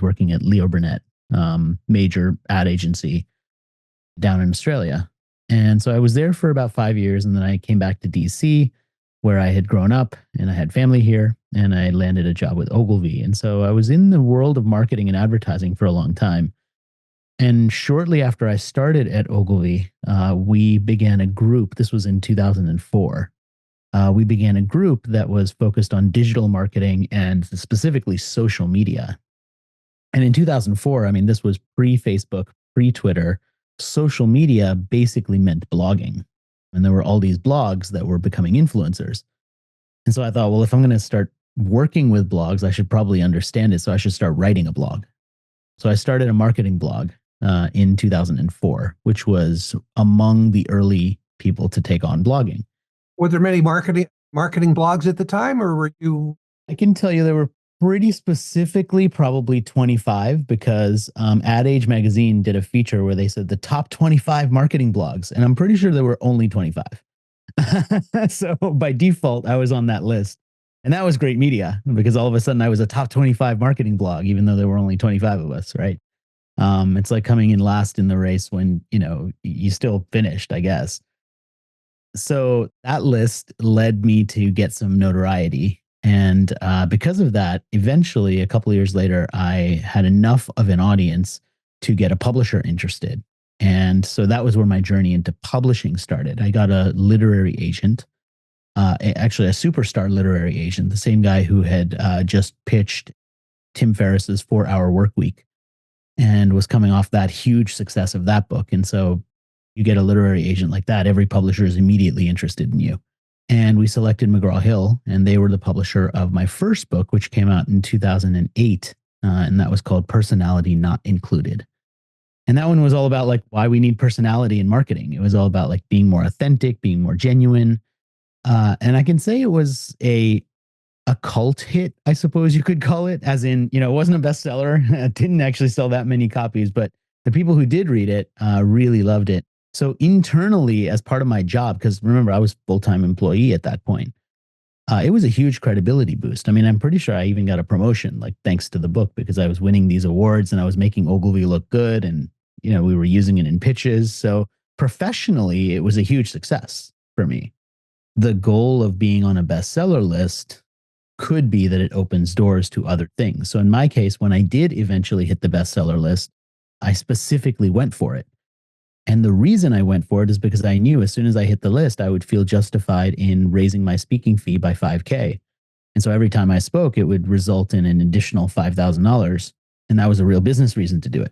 working at Leo Burnett, major ad agency down in Australia. And so I was there for about 5 years. And then I came back to DC where I had grown up and I had family here, and I landed a job with Ogilvy. And so I was in the world of marketing and advertising for a long time. And shortly after I started at Ogilvy, we began a group. This was in 2004. We began a group that was focused on digital marketing and specifically social media. And in 2004, I mean, this was pre-Facebook, pre-Twitter. Social media basically meant blogging. And there were all these blogs that were becoming influencers. And so I thought, well, if I'm going to start working with blogs, I should probably understand it. So I should start writing a blog. So I started a marketing blog in 2004, which was among the early people to take on blogging. Were there many marketing blogs at the time, or were you? I can tell you there were pretty specifically probably 25, because Ad Age magazine did a feature where they said the top 25 marketing blogs, and I'm pretty sure there were only 25. So by default, I was on that list. And that was great media, because all of a sudden I was a top 25 marketing blog, even though there were only 25 of us, right? It's like coming in last in the race when, you still finished, I guess. So that list led me to get some notoriety. And because of that, eventually, a couple of years later, I had enough of an audience to get a publisher interested. And so that was where my journey into publishing started. I got a literary agent, actually a superstar literary agent, the same guy who had just pitched Tim Ferriss's 4-Hour Workweek and was coming off that huge success of that book. And so you get a literary agent like that, every publisher is immediately interested in you. And we selected McGraw-Hill, and they were the publisher of my first book, which came out in 2008. And that was called Personality Not Included. And that one was all about like why we need personality in marketing. It was all about like being more authentic, being more genuine. And I can say it was a cult hit, I suppose you could call it, as in, it wasn't a bestseller. It didn't actually sell that many copies, but the people who did read it really loved it. So internally, as part of my job, because remember, I was full-time employee at that point, it was a huge credibility boost. I mean, I'm pretty sure I even got a promotion, like thanks to the book, because I was winning these awards and I was making Ogilvy look good, and we were using it in pitches. So professionally, it was a huge success for me. The goal of being on a bestseller list could be that it opens doors to other things. So in my case, when I did eventually hit the bestseller list, I specifically went for it. And the reason I went for it is because I knew as soon as I hit the list, I would feel justified in raising my speaking fee by $5,000. And so every time I spoke, it would result in an additional $5,000. And that was a real business reason to do it.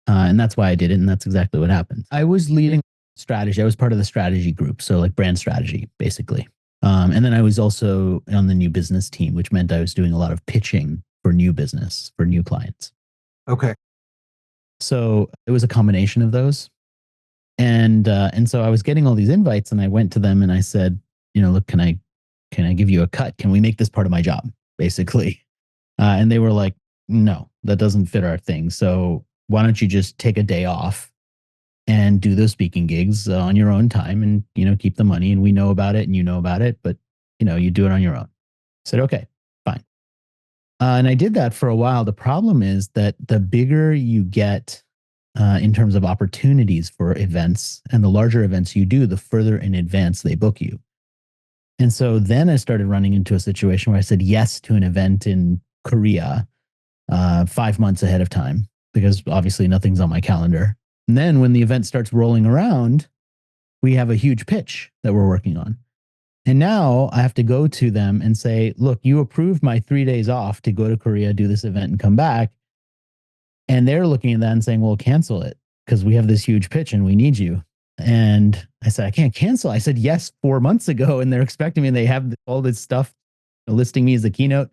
And that's why I did it. And that's exactly what happened. I was leading strategy. I was part of the strategy group. So like brand strategy, basically. And then I was also on the new business team, which meant I was doing a lot of pitching for new business, for new clients. Okay. So it was a combination of those. And so I was getting all these invites, and I went to them and I said, look, can I give you a cut? Can we make this part of my job, basically? And they were like, no, that doesn't fit our thing. So why don't you just take a day off and do those speaking gigs on your own time, and, keep the money, and we know about it and you know about it, but, you do it on your own. I said, okay, fine. And I did that for a while. The problem is that the bigger you get in terms of opportunities for events, and the larger events you do, the further in advance they book you. And so then I started running into a situation where I said yes to an event in Korea 5 months ahead of time, because obviously nothing's on my calendar. And then when the event starts rolling around, we have a huge pitch that we're working on. And now I have to go to them and say, look, you approved my 3 days off to go to Korea, do this event, and come back. And they're looking at that and saying, well, cancel it, because we have this huge pitch and we need you. And I said, I can't cancel. I said yes 4 months ago, and they're expecting me, and they have all this stuff listing me as the keynote.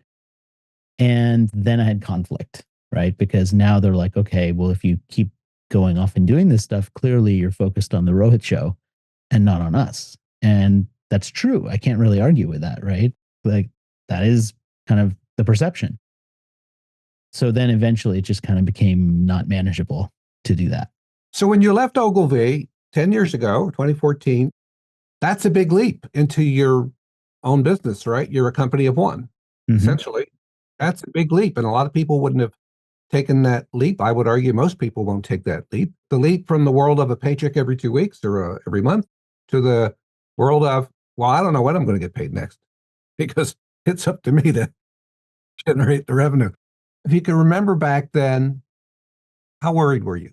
And then I had conflict, right? Because now they're like, okay, well, if you keep going off and doing this stuff, clearly you're focused on the Rohit show and not on us. And that's true. I can't really argue with that, right? Like, that is kind of the perception. So then eventually it just kind of became not manageable to do that. So when you left Ogilvy 10 years ago, 2014, that's a big leap into your own business, right? You're a company of one, essentially. That's a big leap. And a lot of people wouldn't have taken that leap. I would argue most people won't take that leap. The leap from the world of a paycheck every 2 weeks or every month to the world of, well, I don't know what I'm going to get paid next because it's up to me to generate the revenue. If you can remember back then, how worried were you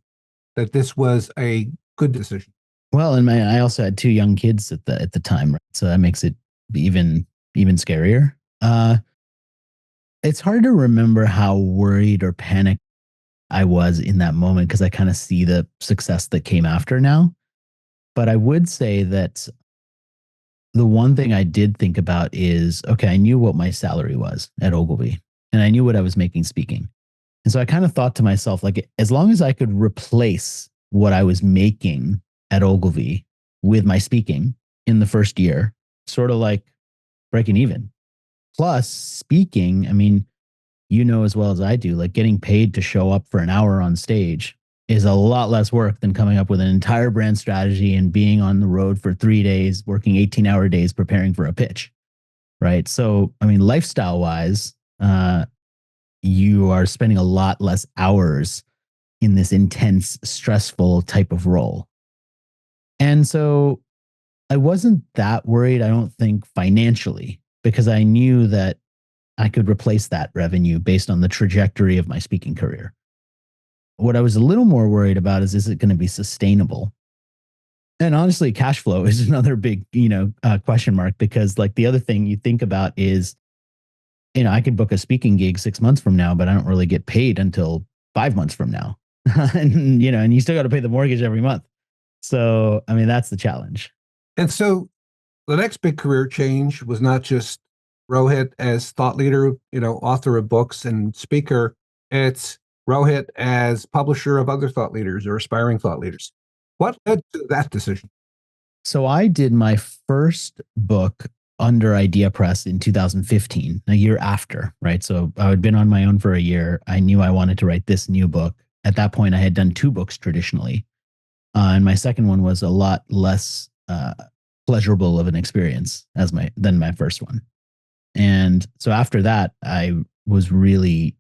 that this was a good decision? Well, and I also had two young kids at the time, right? So that makes it even scarier. It's hard to remember how worried or panicked I was in that moment because I kind of see the success that came after now. But I would say that the one thing I did think about is, okay, I knew what my salary was at Ogilvy and I knew what I was making speaking. And so I kind of thought to myself, like, as long as I could replace what I was making at Ogilvy with my speaking in the first year, sort of like breaking even. Plus, speaking, I mean, you know as well as I do, like getting paid to show up for an hour on stage is a lot less work than coming up with an entire brand strategy and being on the road for 3 days, working 18-hour days preparing for a pitch. Right. So, I mean, lifestyle wise, you are spending a lot less hours in this intense, stressful type of role. And so I wasn't that worried, I don't think, financially, because I knew that I could replace that revenue based on the trajectory of my speaking career. What I was a little more worried about is it going to be sustainable? And honestly, cash flow is another big, question mark, because like the other thing you think about is, I could book a speaking gig 6 months from now, but I don't really get paid until 5 months from now. and you still got to pay the mortgage every month. So, I mean, that's the challenge. And so the next big career change was not just Rohit as thought leader, author of books and speaker. It's Rohit as publisher of other thought leaders or aspiring thought leaders. What led to that decision? So I did my first book under Ideapress in 2015, a year after, right? So I had been on my own for a year. I knew I wanted to write this new book. At that point, I had done 2 books traditionally. And my second one was a lot less pleasurable of an experience than my first one. And so after that, I was really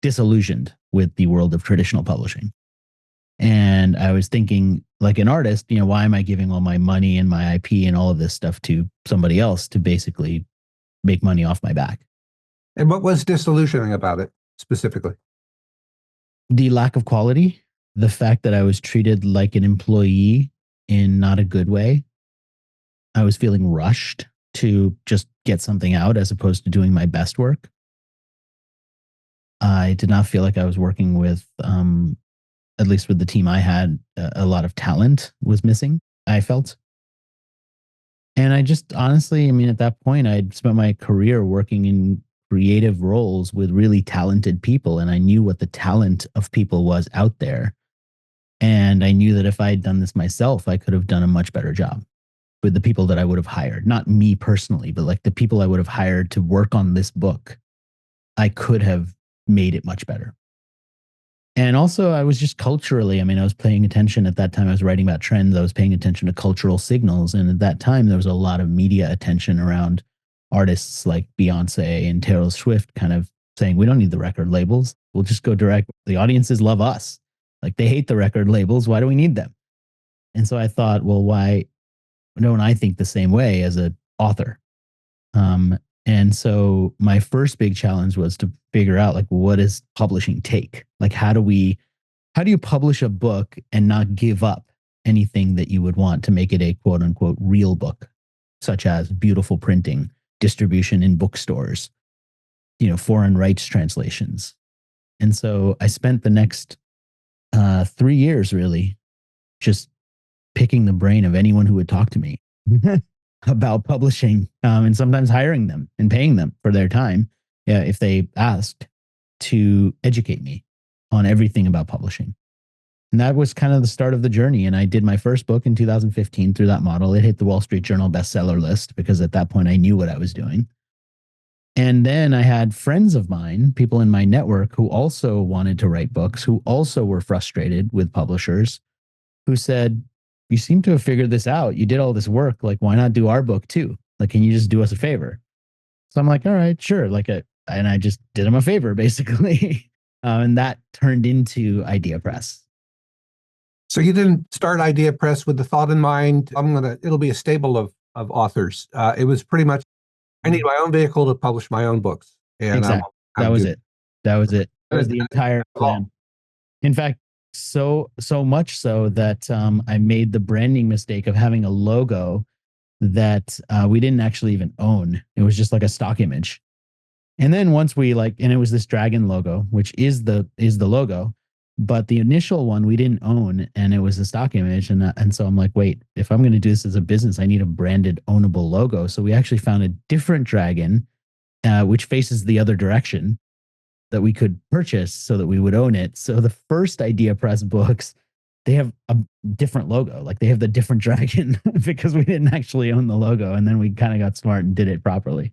disillusioned with the world of traditional publishing. And I was thinking, like an artist, why am I giving all my money and my IP and all of this stuff to somebody else to basically make money off my back? And what was disillusioning about it specifically? The lack of quality, the fact that I was treated like an employee in not a good way. I was feeling rushed to just get something out as opposed to doing my best work. I did not feel like I was working with, at least with the team I had, a lot of talent was missing, I felt. And I just honestly, I mean, at that point, I'd spent my career working in creative roles with really talented people. And I knew what the talent of people was out there. And I knew that if I had done this myself, I could have done a much better job with the people that I would have hired. Not me personally, but like the people I would have hired to work on this book. I could have made it much better. And also, I was just culturally, I mean, I was paying attention at that time. I was writing about trends. I was paying attention to cultural signals. And at that time, there was a lot of media attention around artists like Beyonce and Taylor Swift kind of saying, we don't need the record labels. We'll just go direct. The audiences love us. Like they hate the record labels. Why do we need them? And so I thought, well, why don't I think the same way as an author? And so my first big challenge was to figure out, like, what does publishing take? Like, how do you publish a book and not give up anything that you would want to make it a quote unquote real book, such as beautiful printing, distribution in bookstores, foreign rights translations. And so I spent the next 3 years really just picking the brain of anyone who would talk to me about publishing, and sometimes hiring them and paying them for their time, if they asked, to educate me on everything about publishing. And that was kind of the start of the journey. And I did my first book in 2015 through that model. It hit the Wall Street Journal bestseller list because at that point I knew what I was doing. And then I had friends of mine, people in my network who also wanted to write books, who also were frustrated with publishers, who said, you seem to have figured this out. You did all this work. Like, why not do our book too? Like, can you just do us a favor? So I'm like, all right, sure. Like, and I just did them a favor basically. And that turned into Ideapress. So you didn't start Ideapress with the thought in mind, it'll be a stable of authors. It was pretty much, I need my own vehicle to publish my own books. And Exactly. That was it. That was it. That was the entire plan. In fact, so much so that I made the branding mistake of having a logo that we didn't actually even own. It was just like a stock image. And then once we and it was this dragon logo, which is the logo, but the initial one we didn't own, and it was a stock image. And so I'm like, wait, if I'm going to do this as a business, I need a branded ownable logo. So we actually found a different dragon, which faces the other direction, that we could purchase so that we would own it. So the first Ideapress books, they have a different logo. Like they have the different dragon because we didn't actually own the logo. And then we kind of got smart and did it properly.